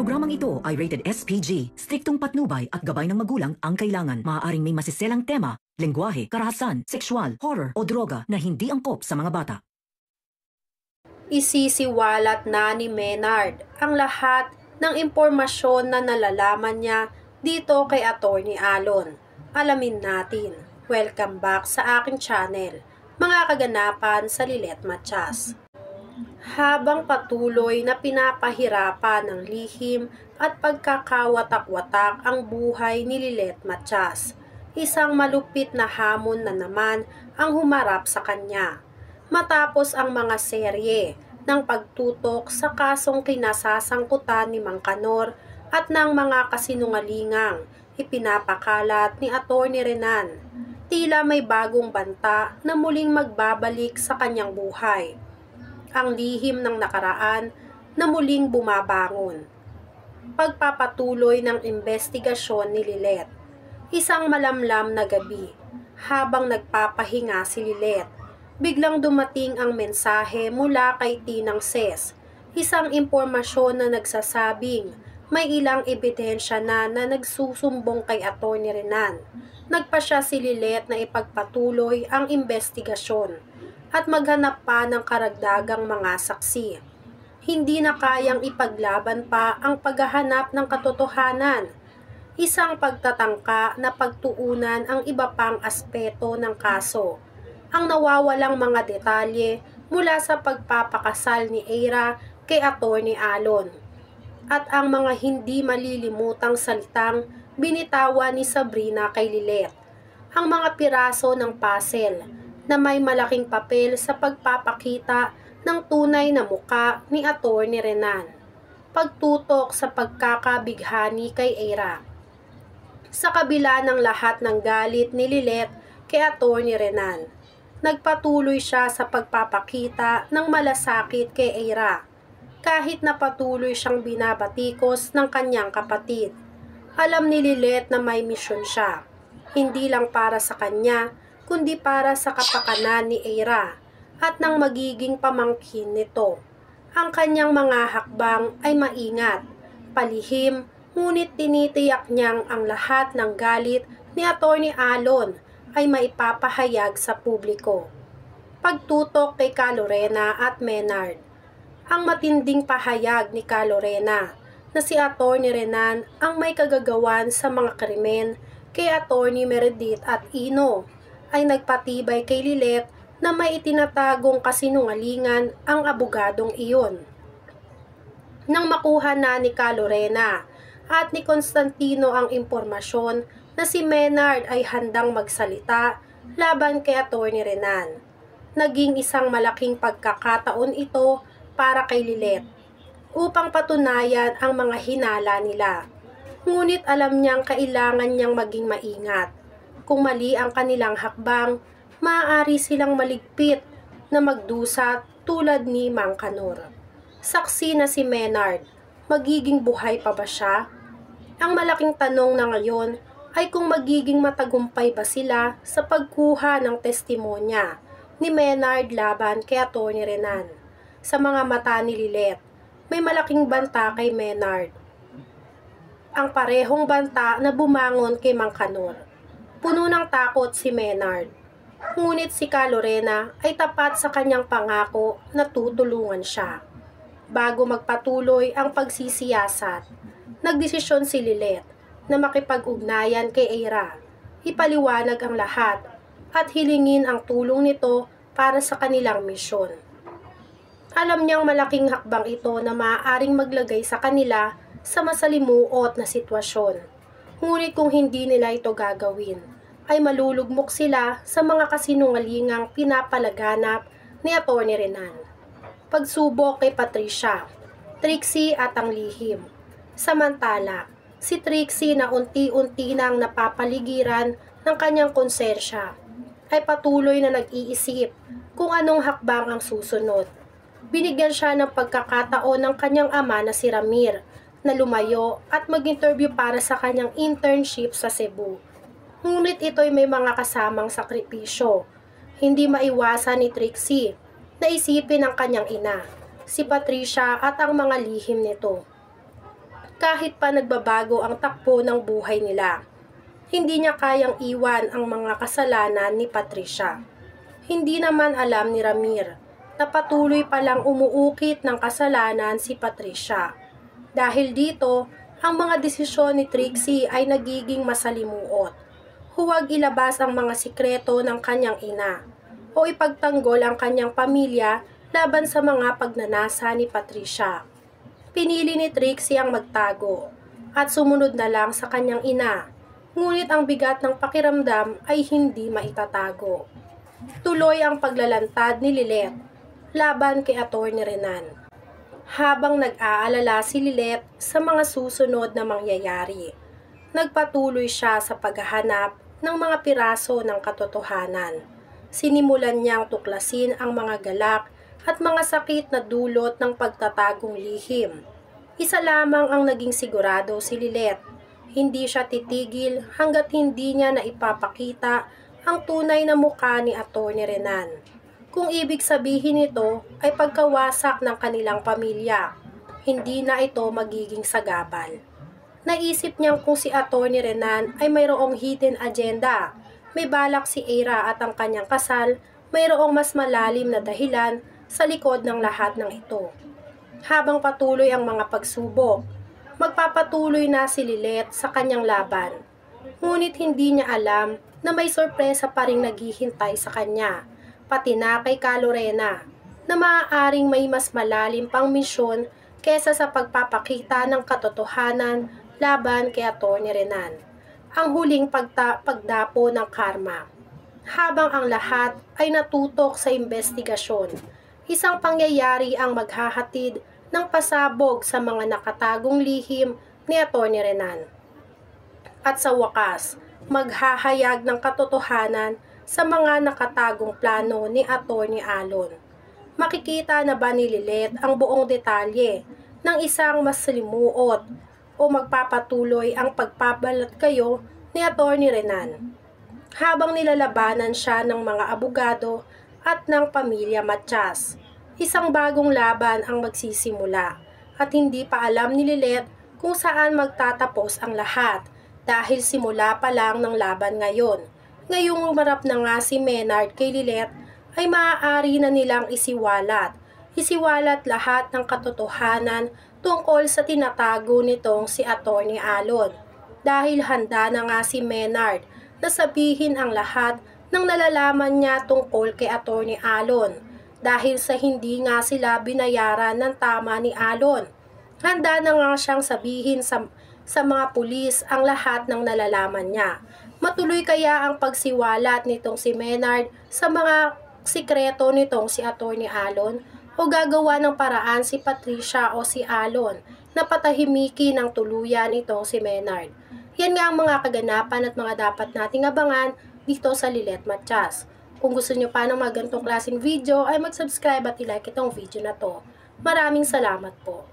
Programang ito ay rated SPG. Striktong patnubay at gabay ng magulang ang kailangan. Maaaring may masiselang tema, lengguwahe, karahasan, sexual, horror o droga na hindi angkop sa mga bata. Isisiwalat na ni Maynard ang lahat ng impormasyon na nalalaman niya dito kay Atty. Alon. Alamin natin. Welcome back sa aking channel, mga kaganapan sa Lilet Matias. Habang patuloy na pinapahirapan ng lihim at pagkakawatak-watak ang buhay ni Lilet Matias, isang malupit na hamon na naman ang humarap sa kanya. Matapos ang mga serye ng pagtutok sa kasong kinasasangkutan ni Mang Kanor at ng mga kasinungalingang ipinapakalat ni Atty. Renan, tila may bagong banta na muling magbabalik sa kanyang buhay. Ang lihim ng nakaraan na muling bumabangon. Pagpapatuloy ng investigasyon ni Lilet. Isang malamlam na gabi, habang nagpapahinga si Lilet, biglang dumating ang mensahe mula kay Tinang Ses, isang impormasyon na nagsasabing may ilang ebidensya na nagsusumbong kay Atty. Renan. Nagpasya si Lilet na ipagpatuloy ang investigasyon at maghanap pa ng karagdagang mga saksi. Hindi na kayang ipaglaban pa ang paghahanap ng katotohanan. Isang pagtatangka na pagtuunan ang iba pang aspeto ng kaso. Ang nawawalang mga detalye mula sa pagpapakasal ni Eira kay Atty. Alon. At ang mga hindi malilimutang salitang binitawan ni Sabrina kay Lilet. Ang mga piraso ng puzzle na may malaking papel sa pagpapakita ng tunay na muka ni Atty. Renan. Pagtutok sa pagkakabighani kay Eira. Sa kabila ng lahat ng galit ni Lilet kay Atty. Renan, nagpatuloy siya sa pagpapakita ng malasakit kay Eira. Kahit na patuloy siyang binabatikos ng kanyang kapatid, alam ni Lilet na may misyon siya, hindi lang para sa kanya, kundi para sa kapakanan ni Eira at ng magiging pamangkin nito. Ang kanyang mga hakbang ay maingat, palihim, ngunit tinitiyak niyang ang lahat ng galit ni Atty. Alon ay maipapahayag sa publiko. Pagtutok kay Calorena at Maynard. Ang matinding pahayag ni Calorena na si Atty. Renan ang may kagagawan sa mga krimen kay Atty. Meredith at Ino ay nagpatibay kay Lilet na may itinatagong kasinungalingan ang abogadong iyon. Nang makuha na ni Calorena at ni Constantino ang impormasyon na si Maynard ay handang magsalita laban kay Atty. Renan, naging isang malaking pagkakataon ito para kay Lilet upang patunayan ang mga hinala nila. Ngunit alam niyang kailangan niyang maging maingat. Kung mali ang kanilang hakbang, maaari silang maligpit na magdusa tulad ni Mang Kanor. Saksi na si Maynard, magiging buhay pa ba siya? Ang malaking tanong na ngayon ay kung magiging matagumpay ba sila sa pagkuha ng testimonya ni Maynard laban kay Atty. Renan. Sa mga mata ni Lilet, may malaking banta kay Maynard. Ang parehong banta na bumangon kay Mang Kanor. Puno ng takot si Maynard. Ngunit si Calorena ay tapat sa kanyang pangako na tutulungan siya. Bago magpatuloy ang pagsisiyasat, nagdesisyon si Lilet na makipag-ugnayan kay Eira, ipaliwanag ang lahat at hilingin ang tulong nito para sa kanilang misyon. Alam niyang malaking hakbang ito na maaaring maglagay sa kanila sa masalimuot na sitwasyon. Ngunit kung hindi nila ito gagawin, ay malulugmok sila sa mga kasinungalingang pinapalaganap ni Atty. Renan. Pagsubok kay Patricia, Trixie at ang lihim. Samantala, si Trixie na unti-unti nang napapaligiran ng kanyang konsensya, ay patuloy na nag-iisip kung anong hakbang ang susunod. Binigyan siya ng pagkakataon ng kanyang ama na si Ramir na lumayo at mag-interview para sa kanyang internship sa Cebu. Ngunit ito'y may mga kasamang sakripisyo. Hindi maiwasan ni Trixie na isipin ang kanyang ina, si Patricia at ang mga lihim nito. kahit pa nagbabago ang takbo ng buhay nila. Hindi niya kayang iwan ang mga kasalanan ni Patricia. Hindi naman alam ni Ramir na patuloy palang umuukit ng kasalanan si Patricia. Dahil dito, ang mga desisyon ni Trixie ay nagiging masalimuot. Huwag ilabas ang mga sikreto ng kanyang ina o ipagtanggol ang kanyang pamilya laban sa mga pagnanasa ni Patricia. Pinili ni Trixie ang magtago at sumunod na lang sa kanyang ina, ngunit ang bigat ng pakiramdam ay hindi maitatago. Tuloy ang paglalantad ni Lilet laban kay Atty. Renan. Habang nag-aalala si Lilet sa mga susunod na mangyayari, nagpatuloy siya sa paghahanap ng mga piraso ng katotohanan. Sinimulan niyang tuklasin ang mga galak at mga sakit na dulot ng pagtatagong lihim. Isa lamang ang naging sigurado si Lilet. Hindi siya titigil hanggat hindi niya naipapakita ang tunay na mukha ni Atty. Renan. Kung ibig sabihin nito ay pagkawasak ng kanilang pamilya, hindi na ito magiging sagabal. Naisip niyang kung si Atty. Renan ay mayroong hidden agenda, may balak si Ira at ang kanyang kasal, mayroong mas malalim na dahilan sa likod ng lahat ng ito. Habang patuloy ang mga pagsubok, magpapatuloy na si Lilet sa kanyang laban. Ngunit hindi niya alam na may sorpresa pa ring naghihintay sa kanya, pati na kay Lorena, na maaaring may mas malalim pang misyon kesa sa pagpapakita ng katotohanan laban kay Atty. Renan. Ang huling pagdapo ng karma. Habang ang lahat ay natutok sa investigasyon, isang pangyayari ang maghahatid ng pasabog sa mga nakatagong lihim ni Atty. Renan. At sa wakas, maghahayag ng katotohanan sa mga nakatagong plano ni Atty. Alon. Makikita na ba ni Lilet ang buong detalye ng isang masalimuot o magpapatuloy ang pagpapalat kayo ni Atty. Renan? Habang nilalabanan siya ng mga abogado at ng pamilya Matias, isang bagong laban ang magsisimula at hindi pa alam ni Lilet kung saan magtatapos ang lahat dahil simula pa lang ng laban ngayon. Ngayong umarap na nga si Maynard kay Lilet ay maaari na nilang isiwalat lahat ng katotohanan tungkol sa tinatago nitong si Atty. Alon. Dahil handa na nga si Maynard na sabihin ang lahat ng nalalaman niya tungkol kay Atty. Alon dahil sa hindi nga sila binayaran ng tama ni Alon. Handa na nga siyang sabihin sa mga pulis ang lahat ng nalalaman niya. Matuloy kaya ang pagsiwalat nitong si Maynard sa mga sikreto nitong si Atty. Alon o gagawa ng paraan si Patricia o si Alon na patahimiki ng tuluyan itong si Maynard? Yan nga ang mga kaganapan at mga dapat nating abangan dito sa Lilet Matias. Kung gusto nyo pa ng mga ganitong klaseng video ay mag-subscribe at i-like itong video na to. Maraming salamat po.